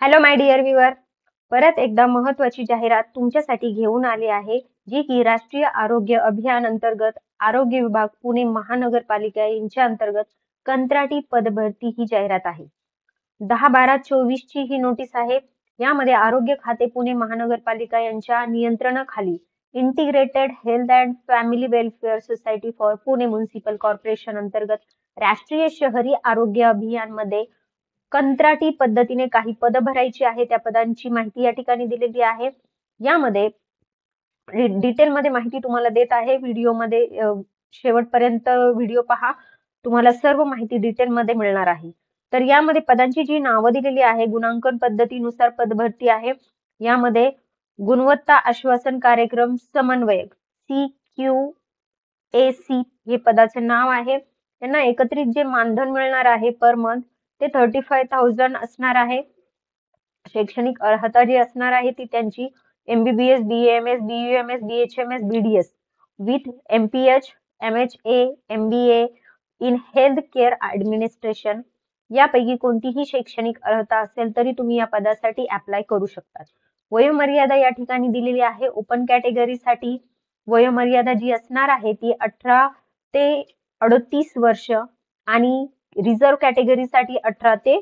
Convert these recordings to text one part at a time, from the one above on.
Hello my dear viewer, परत एकदा महत्त्वाची जाहिरात तुमच्यासाठी घेऊन आली आहे, जी की राष्ट्रीय आरोग्य अभियान अंतर्गत आरोग्य विभाग पुणे महानगरपालिका यांच्या अंतर्गत कंत्राटी पदभरती ही जाहिरात आहे. 10/12/24 ची ही नोटीस आहे. यामध्ये आरोग्य खाते पुणे महानगरपालिका यांच्या नियंत्रणाखाली integrated health and family welfare society for Pune municipal corporation अंतर्गत राष्ट्रीय शहरी आरोग्य अभियान मध्ये कंत्राटी पद्धतीने काही पद भरायची आहे. त्या पदांची माहिती या ठिकाणी दिलेली आहे. यामध्ये डिटेलमध्ये माहिती तुम्हाला देत आहे. व्हिडिओमध्ये शेवटपर्यंत व्हिडिओ पहा, तुम्हाला सर्व माहिती डिटेलमध्ये मिळणार आहे. तर यामध्ये पदांची जी नावं दिलेली आहे, गुणांकन पद्धतीनुसार पदभरती आहे. यामध्ये गुणवत्ता आश्वासन कार्यक्रम समन्वयक CQAC हे पदाचे नाव आहे. त्यांना एकत्रित जे मानधन मिळणार आहे पर मंथ ते 35,000 असणार आहे. शैक्षणिक अर्हता जी असणार आहे ती त्यांची MBBS, BAMS, BUMS, BHMS, BDS with MPH, MHA, MBA in health care administration यापैकी कोणतीही शैक्षणिक अर्हता असेल तरी तुम्ही या पदासाठी अप्लाय करू शकता. वयोमर्यादा या ठिकाणी दिलेली आहे. ओपन कॅटेगरीसाठी वयोमर्यादा जी असणार आहे ती 18 ते 38 वर्ष आणि रिझर्व्ह कॅटेगरीसाठी 18 ते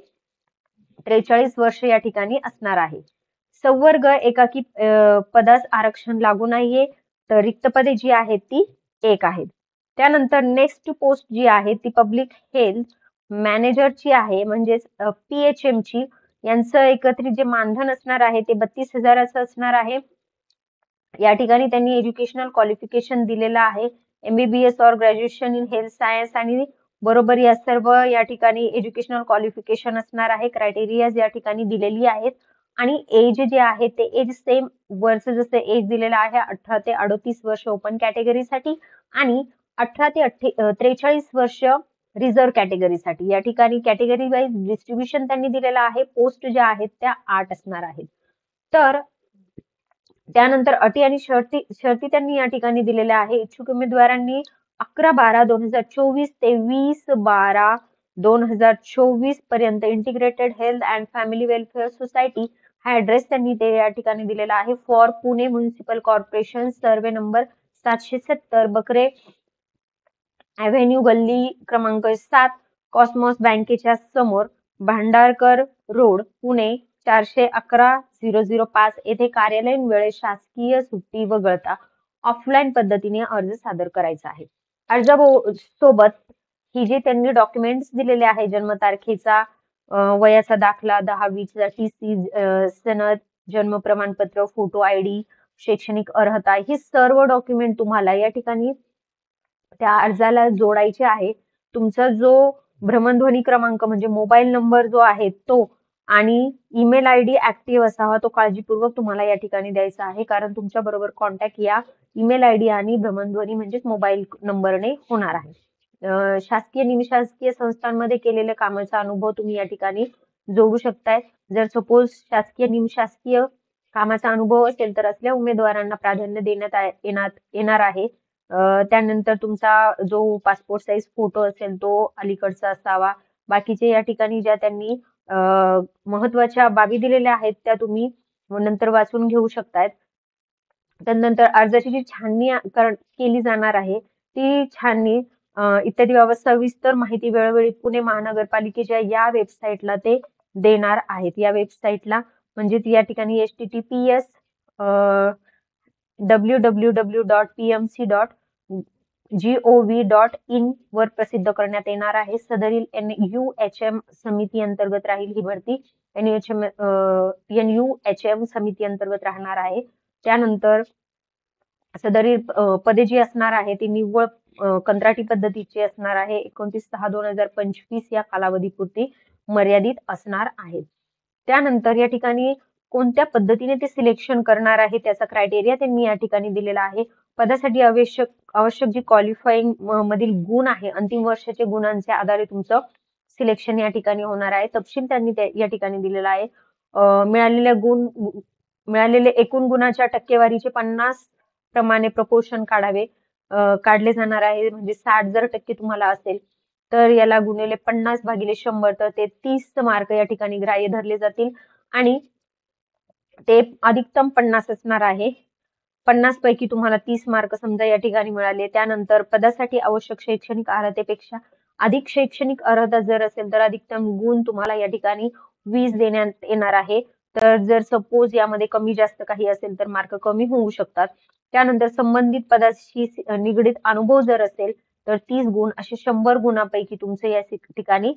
43 वर्ष या ठिकाणी असणार आहे. संवर्ग एकाकी पदास आरक्षण लागू नाहीये, तर रिक्त पदे जी आहेत ती 1 आहेत. त्यानंतर नेक्स्ट पोस्ट जी आहे ती पब्लिक हेल्थ मॅनेजरची आहे, म्हणजेच PHM ची. यांचं एकत्रित जे मानधन असणार आहे ते 32,000 असणार आहे. या ठिकाणी त्यांनी एज्युकेशनल क्वालिफिकेशन दिलेलं आहे. MBBS और ग्रॅज्युएशन इन हेल्थ सायन्स आणि बरोबर या सर्व या ठिकाणी एज्युकेशनल क्वालिफिकेशन असणार आहे. क्रायटेरिया या ठिकाणी दिलेली आहेत आणि एज जे आहे ते एज सेम वर्ष जसे एज दिलेलं आहे 18 ते 38 वर्ष ओपन कॅटेगरीसाठी आणि 18 ते 43 वर्ष रिझर्व्ह कॅटेगरीसाठी. या ठिकाणी कॅटेगरी वाईज डिस्ट्रीब्युशन त्यांनी दिलेलं आहे. पोस्ट ज्या आहेत त्या 8 असणार आहेत. तर त्यानंतर अटी आणि शर्ती त्यांनी या ठिकाणी दिलेल्या आहे. इच्छुक उमेदवारांनी 11/12/2024 ते 20/12/2024 पर्यंत integrated health and family welfare society हा ऍड्रेस त्यांनी ते या ठिकाणी दिलेला आहे. For Pune municipal corporation, survey number 770, बकरे ॲव्हेन्यू, गल्ली क्रमांक 7, कॉस्मॉस बँकेच्या समोर, भांडारकर रोड, पुणे 411-005 येथे कार्यालयीन वेळेत शासकीय सुट्टी वगळता ऑफलाईन पद्धतीने अर्ज सादर करायचा आहे. अर्जासोबत ही जे त्यांनी डॉक्युमेंट्स दिलेले आहे, जन्मतारखेचा, वयाचा दाखला, 10वीचा TC, सनद, जन्म प्रमाणपत्र, फोटो ID, शैक्षणिक अर्हता, ही सर्व डॉक्युमेंट तुम्हाला या ठिकाणी त्या अर्जाला जोडायचे आहे. तुमचा जो भ्रमणध्वनी क्रमांक म्हणजे मोबाईल नंबर जो आहे तो आणि ईमेल ID ऍक्टिव्ह असावा, तो काळजीपूर्वक तुम्हाला या ठिकाणी द्यायचा आहे, कारण तुमच्या बरोबर कॉन्टॅक्ट या ईमेल ID आणि भ्रमणध्वनी म्हणजेच मोबाईल नंबरने होणार आहे. शासकीय निमशासकीय संस्थांमध्ये केलेल्या कामाचा अनुभव तुम्ही या ठिकाणी जोडू शकताय. जर सपोज शासकीय निमशासकीय कामाचा अनुभव असेल तर असल्या उमेदवारांना प्राधान्य देण्यात येणार आहे. त्यानंतर तुमचा जो पासपोर्ट साईज फोटो असेल तो अलीकडचा असावा. बाकीचे या ठिकाणी ज्या त्यांनी महत्वाच्या बाबी दिलेल्या आहेत त्या तुम्ही नंतर वाचून घेऊ शकतायत. त्यानंतर अर्जाची जी छाननी केली जाणार आहे ती छाननी इत्यादी बाबत सविस्तर माहिती वेळोवेळी पुणे महानगरपालिकेच्या या वेबसाईटला ते देणार आहेत. या वेबसाईटला म्हणजे या ठिकाणी https www.pmc.gov.in वर प्रसिद्ध करण्यात येणार आहे. सदरील NUHM समिती अंतर्गत राहील ही भरती. NUHM समिती अंतर्गत राहणार आहे. त्यानंतर सदरील पदे जी असणार आहे ती निव्वळ कंत्राटी पद्धतीची असणार आहे. 29/6/2025 या कालावधीपुरती मर्यादित असणार आहेत. त्यानंतर या ठिकाणी कोणत्या पद्धतीने ते सिलेक्शन करणार आहे त्याचा क्रायटेरिया त्यांनी या ठिकाणी दिलेला आहे. पदासाठी आवश्यक जी क्वालिफाईंग मधील गुण आहे, अंतिम वर्षाचे गुणांच्या आधारे तुमचं सिलेक्शन या ठिकाणी होणार आहे. तपशील त्यांनी या ठिकाणी दिलेला आहे. मिळालेले एकूण गुणाच्या टक्केवारीचे 50 प्रमाणे प्रपोर्शन काढले जाणार आहे. म्हणजे 60 जर टक्के तुम्हाला असेल तर याला गुणिले 50/100 तर ते 30 मार्क या ठिकाणी ग्राह्य धरले जातील आणि ते अधिकतम 50 असणार आहे. 50 पैकी तुम्हाला 30 मार्क समजा या ठिकाणी मिळाले. त्यानंतर पदासाठी आवश्यक शैक्षणिक अर्हतेपेक्षा अधिक शैक्षणिक अर्हता जर असेल तर अधिकतम गुण तुम्हाला या ठिकाणी 20 देण्यात येणार आहे. तर जर सपोज यामध्ये कमी जास्त काही असेल तर मार्क कमी होऊ शकतात. त्यानंतर संबंधित पदाशी निगडीत अनुभव जर असेल तर 30 गुण असे 100 गुणांपैकी तुमचं या ठिकाणी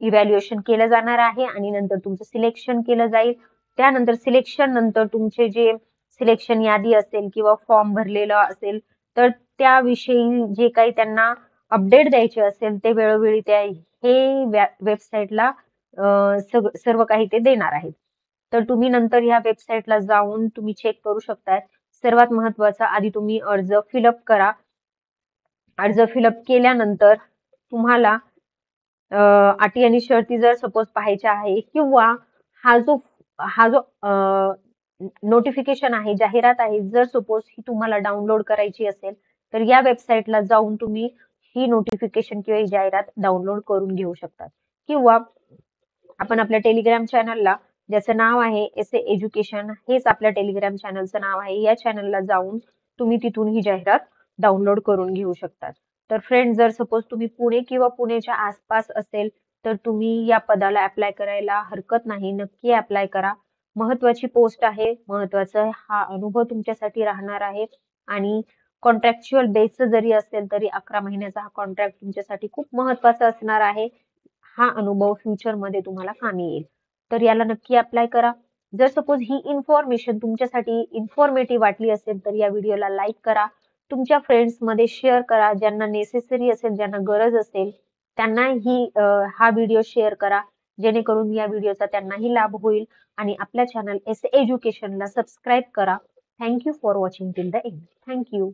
इव्हॅल्युएशन केलं जाणार आहे आणि नंतर तुमचं सिलेक्शन केलं जाईल. त्यानंतर सिलेक्शन नंतर तुमचे जे सिलेक्शन यादी असेल किंवा फॉर्म भरलेला असेल तर त्याविषयी जे काही त्यांना अपडेट द्यायचे असेल ते वेळोवेळी त्या हे वेबसाईटला सर्व काही ते देणार आहेत. तर तुम्ही नंतर ह्या वेबसाईटला जाऊन तुम्ही चेक करू शकता. सर्वात महत्वाचं आधी तुम्ही अर्ज फिलअप करा. अर्ज फिलअप केल्यानंतर तुम्हाला अटी आणि शर्ती जर सपोज पाहायच्या आहे किंवा हा जो नोटिफिकेशन आहे, जाहिरात आहे, जर सपोज ही तुम्हाला डाउनलोड करायची असेल तर या वेबसाईटला जाऊन तुम्ही ही नोटिफिकेशन किंवा ही जाहिरात डाउनलोड करून घेऊ शकतात. किंवा आपण आपल्या टेलिग्राम चॅनलला ज्याचं नाव आहे एसए एज्युकेशन, हेच आपल्या टेलिग्राम चॅनलचं नाव आहे, या चॅनलला जाऊन तुम्ही तिथून ही जाहिरात डाउनलोड करून घेऊ शकतात. तर फ्रेंड, जर सपोज तुम्ही पुणे किंवा पुण्याच्या आसपास असेल तर तुम्ही या पदाला अप्लाय करायला हरकत नाही. नक्की अप्लाय करा. महत्वाची पोस्ट आहे. महत्वाचा हा अनुभव तुमच्यासाठी राहणार आहे आणि कॉन्ट्रॅक्च्युअल बेस जरी असेल तरी 11 महिन्याचा हा कॉन्ट्रॅक्ट तुमच्यासाठी खूप महत्वाचा असणार आहे. हा अनुभव फ्युचरमध्ये तुम्हाला कामी येईल. तर याला नक्की अप्लाय करा. जर सपोज ही इन्फॉर्मेशन तुमच्यासाठी इन्फॉर्मेटिव्ह वाटली असेल तर या व्हिडिओला लाईक करा. तुमच्या फ्रेंड्समध्ये शेअर करा. ज्यांना नेसेसरी असेल, ज्यांना गरज असेल त्यांना हा व्हिडिओ शेअर करा. जेणेकरून या व्हिडिओचा त्यांनाही लाभ होईल आणि आपल्या चॅनल एस एज्युकेशनला सबस्क्राईब करा. Thank you for watching till the end. Thank you.